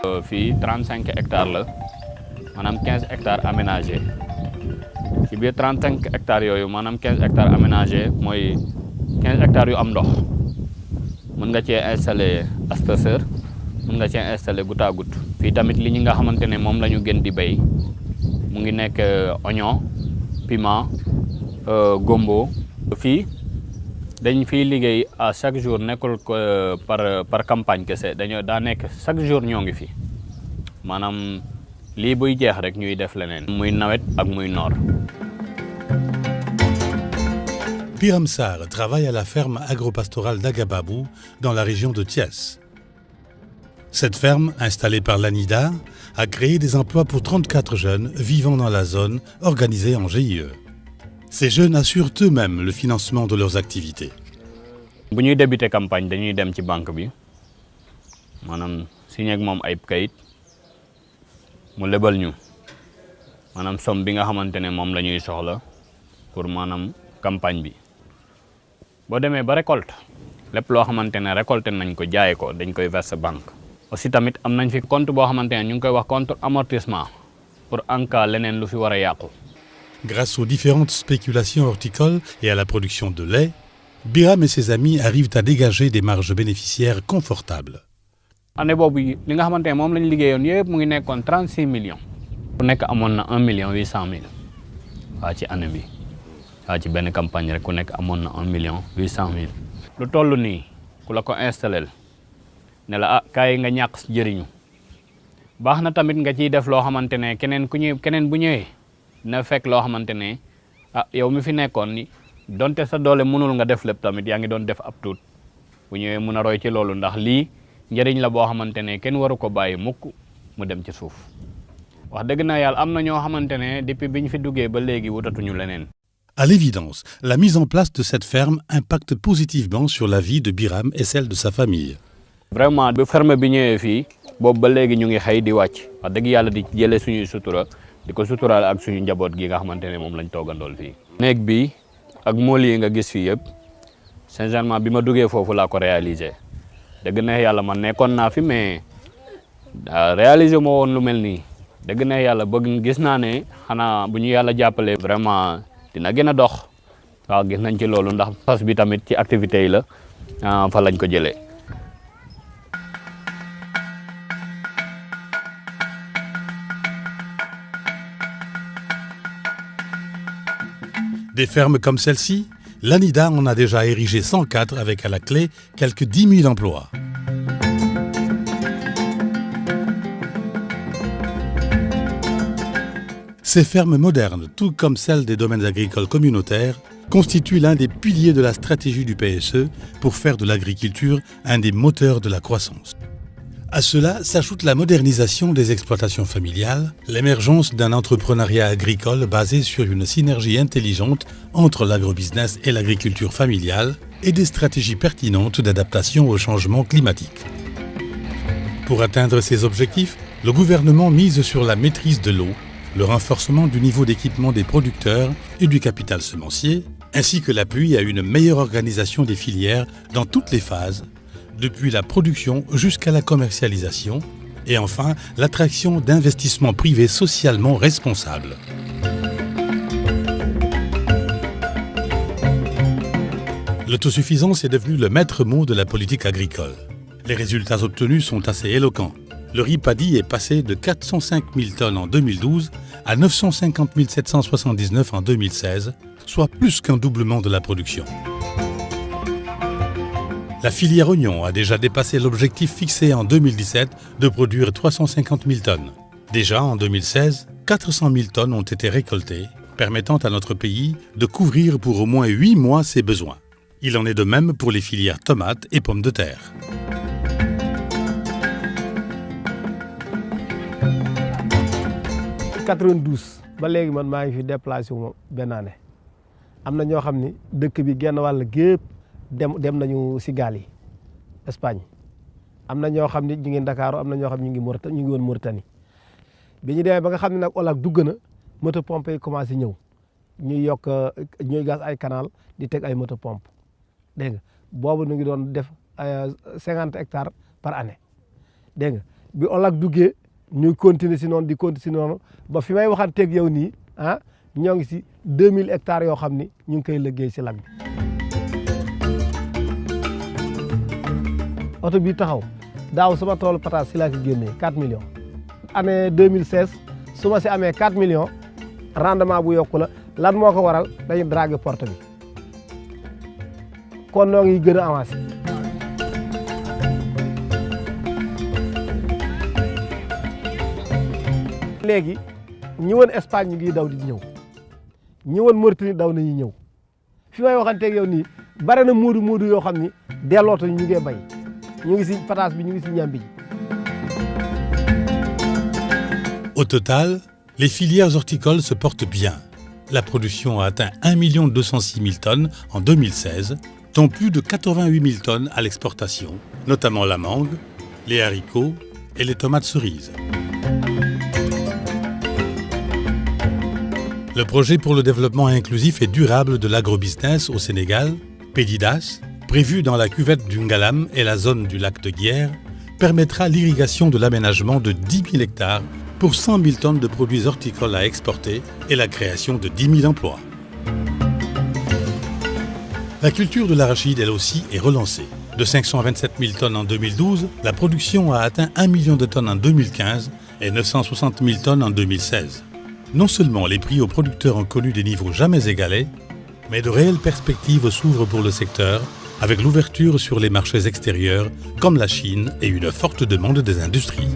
fii 35 hectares la maanaam 15 hectares aménagés ci biir 35 hectares yooyu maanaam 15 hectares aménagés mooy 15 hectares yu am ndox mën nga cee installer asperseur mën nga cee installer goutte à goutte. fii tamit li ñi nga xamante ne moom la ñu gën di béy mu ngi nekk oignon piment gombo. fii dañ fiy liggéey à chaque jour nekkul par campagne kese daa nekk chaque jour ñoo ngi fi maanaam lii buy jeex rek ñuy def leneen. muy nawet ak muy noor. Biram Sarr travaille à la ferme agropastorale d'Agababou dans la région de Thiès. Cette ferme, installée par l'ANIDA, a créé des emplois pour 34 jeunes vivant dans la zone, organisés en GIE. Ces jeunes assurent eux-mêmes le financement de leurs activités. bu ñuy débuter campagne dañuy dem ci banque bi maanaam signé ak moom ay kayit mu lebal ñu maanaam somme bi nga xamante ne moom la ñuy soxla pour maanaam campagne bi. boo demee ba récolte lépp loo xamante ne récolté nañ ko jaay ko dañ koy verser banque. aussi tamit am nañ fi compte boo xamante ne ñu ngi koy wax compte amortissement pour en cas leneen lu fi war a yàqu. Grâce aux différentes spéculations horticoles et à la production de lait, Biram et ses amis arrivent à dégager des marges bénéficiaires confortables. année boobu li nga xamante ne moom lañ liggéeyoon yëpp mu ngi nekkoon 36 millions. ku nekk amoon na 1,8 million waa ci année bi waa ci benn campagne rek ku nekk amoon na 1,8 million. lu toll nii ku la ko installé ne la kaay nga ñàkk jëriñu baax na tamit nga ciy def loo xamante ne keneen bu ñëwee na fekk loo xamante ne yow mi fi nekkoon ni donte sa doole mënul nga def lépp tamit yaa ngi doon def ab tuut bu ñëwee mun a roy ci loolu ndax lii njëriñ la boo xamante ne kenn waru ko bàyyi mukk mu dem ci suuf. wax dëgg na yàlla am na ñoo xamante ne depuis bi ñu fi duggee ba léegi wutatuñu leneen. À l'évidence, la mise en place de cette ferme impacte positivement sur la vie de Biram et celle de sa famille. Vraiment bu ferme bi ñëwee fii boobu ba léegi ñu ngi xëy di wàcc wax dëgg yàlla di jëlee suñuy sutura di ko suturaal ak suñu njaboot gi nga xamante ne moom lañ toogandool fii. néeg bi ak mool yi nga gis fii yëpp sincèrement bi ma duggee foofu laa ko réalisé dëgg na yàlla man nekkoon naa fi mais réalisé moo woon lu mel nii dëgg na yàlla bëgg gis naa ne xanaa bu ñu yàlla jàppalee vraiment dina gën a dox waaw gis nañ ci loolu ndax fas bi tamit ci activité yi la fa lañ ko jëlee. Des fermes comme celle-ci, l'ANIDA en a déjà érigé 104 avec à la clé quelques 10 000 emplois. Ces fermes modernes, tout comme celles des domaines agricoles communautaires, constituent l'un des piliers de la stratégie du PSE pour faire de l'agriculture un des moteurs de la croissance. À cela s'ajoute la modernisation des exploitations familiales, l'émergence d'un entrepreneuriat agricole basé sur une synergie intelligente entre l'agrobusiness et l'agriculture familiale et des stratégies pertinentes d'adaptation au changement climatique. Pour atteindre ces objectifs, le gouvernement mise sur la maîtrise de l'eau, le renforcement du niveau d'équipement des producteurs et du capital semencier, ainsi que l'appui à une meilleure organisation des filières dans toutes les phases, depuis la production jusqu'à la commercialisation, et enfin l'attraction d'investissements privés socialement responsables. L'autosuffisance est devenue le maître mot de la politique agricole. Les résultats obtenus sont assez éloquents. Le riz paddy est passé de 405 000 tonnes en 2012 à 950 779 en 2016, soit plus qu'un doublement de la production. La filière oignon a déjà dépassé l'objectif fixé en 2017 de produire 350 000 tonnes. Déjà en 2016, 400 000 tonnes ont été récoltées, permettant à notre pays de couvrir pour au moins 8 mois ses besoins. Il en est de même pour les filières tomates et pommes de terre. En 92 ba léegi man maa ngi fi déplacé wu ma benn année am na ñoo xam ni dëkk bi genn wàll gépp dem nañu si gaal yi Espagne am na ñoo xam ni ñu ngi Dakar am na ñoo xam ñu ngi woon Mauritanie bi ñu demee ba nga xam ne nag OLAC dugg na moto pompe yi commencé ñëw ñuy gas ay canal di teg ay moto pompe dégg nga boobu ñu ngi doon def 50 hectares par année dégg nga bi OLAC duggee ñuy continuer si noonu di continuer si noonu ba fi may waxanteeg yow nii ah ñoo ngi si 2000 hectares yoo xam ni ñu ngi koy liggéey si lac bi. oto bi taxaw daaw sama toolu pataas si laa ko génnee 4 millions. année 2016 su ma si amee 4 millions rendement bu yokku la lan moo ko waral dañuy draguer porte bi kon noo ngi gën a avancé. léegi ñi woon Espagne ñu ngi daw di ñëw ñi woon Mauritanie daw nañu ñëw fi may waxanteeg yow nii bare na moodu yoo xam ni dellootuñu ñu ngi bay ñu ngi si pataas bi ñu ngi si ñambi ji. Au total, les filières horticoles se portent bien. La production a atteint 1 206 000 tonnes en 2016, dont plus de 88 000 tonnes à l'exportation, notamment la mangue, les haricots et les tomates cerises. Le projet pour le développement inclusif et durable de l'agrobusiness au Sénégal, PEDIDAS, prévu dans la cuvette du Ngalam et la zone du lac de Guiers, permettra l'irrigation de l'aménagement de 10 000 hectares pour 100 000 tonnes de produits horticoles à exporter et la création de 10 000 emplois. La culture de l'arachide, elle aussi, est relancée. De 527 000 tonnes en 2012, la production a atteint 1 million de tonnes en 2015 et 960 000 tonnes en 2016. Non seulement les prix aux producteurs ont connu des niveaux jamais égalés, mais de réelles perspectives s'ouvrent pour le secteur avec l'ouverture sur les marchés extérieurs comme la Chine et une forte demande des industries.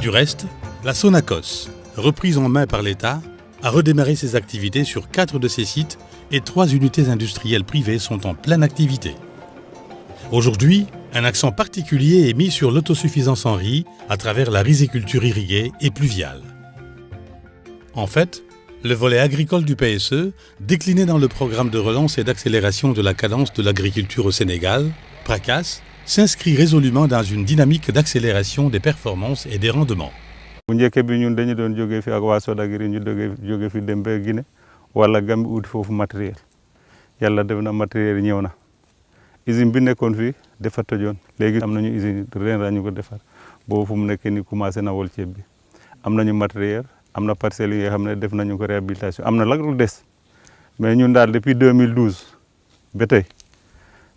Du reste, la Sonacos, reprise en main par l'État, a redémarré ses activités sur 4 de ses sites et 3 unités industrielles privées sont en pleine activité. Aujourd'hui, un accent particulier est mis sur l'autosuffisance en riz à travers la riziculture irriguée et pluviale. En fait, le volet agricole du PSE, décliné dans le programme de relance et d'accélération de la cadence de l'agriculture au Sénégal, PRACAS, s'inscrit résolument dans une dynamique d'accélération des performances et des rendements. bu njëkk bi ñun dañu doon jógee fi ak waa Sodagri ñu jógee fi dem ba Guinée wala Gambie ut foofu matériel yàlla def na matériel ñëw na usine bi nekkoon fii dafa tojoon léegi am nañu usine ren la ñu ko defar boobu fu mu nekk ni commencé na wol ceeb bi am nañu matériel am na parcelles yi nga xam ne def nañu ko réhabilitation am na lag lu des mais ñun daal depuis 2012 ba tey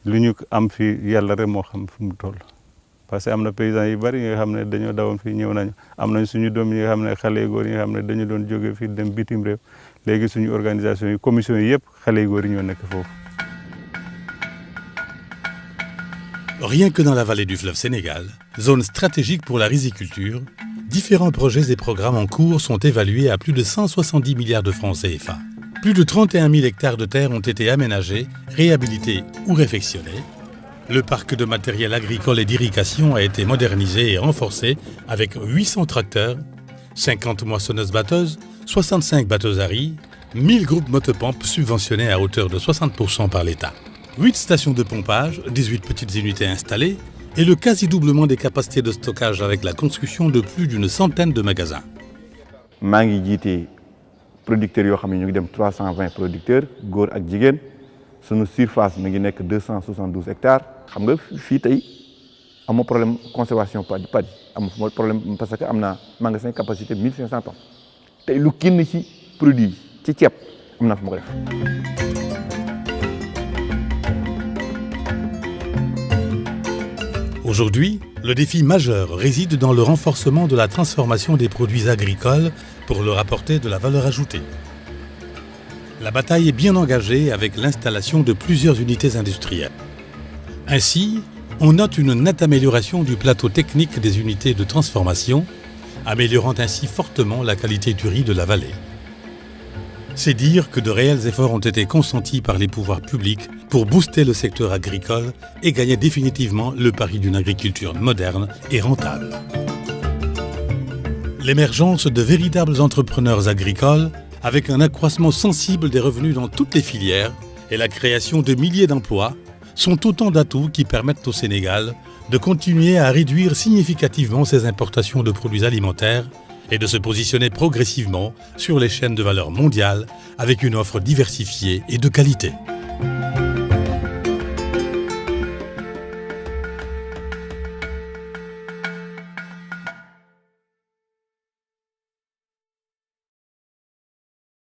lu ñu am fii yàlla rek moo xam fu mu toll parce que am na paysans yu bari yi nga xam ne dañoo dawoon fii ñëw nañu am nañ suñu doom yi nga xam ne xale yu góor yi nga xam ne dañu doon jóge fii dem bitim réew léegi suñu organisation yi commission yi yëpp xale yu góor yi ñoo nekk foofu. Rien que dans la vallée du fleuve Sénégal, zone stratégique pour la riziculture, différents projets et programmes en cours sont évalués à plus de 170 milliards de francs CFA. Plus de 31 000 hectares de terre ont été aménagés, réhabilités ou réfectionnés. Le parc de matériel agricole et d'irrigation a été modernisé et renforcé avec 800 tracteurs, 50 moissonneuses-batteuses, 65 batteuses à riz, 1000 groupes motopompes subventionnés à hauteur de 60% par l'État. 8 stations de pompage, 18 petites unités installées et le quasi-doublement des capacités de stockage avec la construction de plus d'une centaine de magasins. maa ngi jiite producteurs yoo xam ne ñu ngi dem 320 producteurs góor ak jigéen sunu surface mi ngi nekk 272 hectares xam nga fii tey amoo problème conservation padi amoo problème parce que am na magasin capacité 1500 tonnes tey lu kenn ci produit ci ceeb am na fu ma ko def. Aujourd'hui, le défi majeur réside dans le renforcement de la transformation des produits agricoles pour leur apporter de la valeur ajoutée. La bataille est bien engagée avec l'installation de plusieurs unités industrielles. Ainsi, on note une nette amélioration du plateau technique des unités de transformation, améliorant ainsi fortement la qualité du riz de la vallée. C'est dire que de réels efforts ont été consentis par les pouvoirs publics pour booster le secteur agricole et gagner définitivement le pari d'une agriculture moderne et rentable. L'émergence de véritables entrepreneurs agricoles avec un accroissement sensible des revenus dans toutes les filières et la création de milliers d'emplois sont autant d'atouts qui permettent au Sénégal de continuer à réduire significativement ses importations de produits alimentaires et de se positionner progressivement sur les chaînes de valeur mondiale avec une offre diversifiée et de qualité.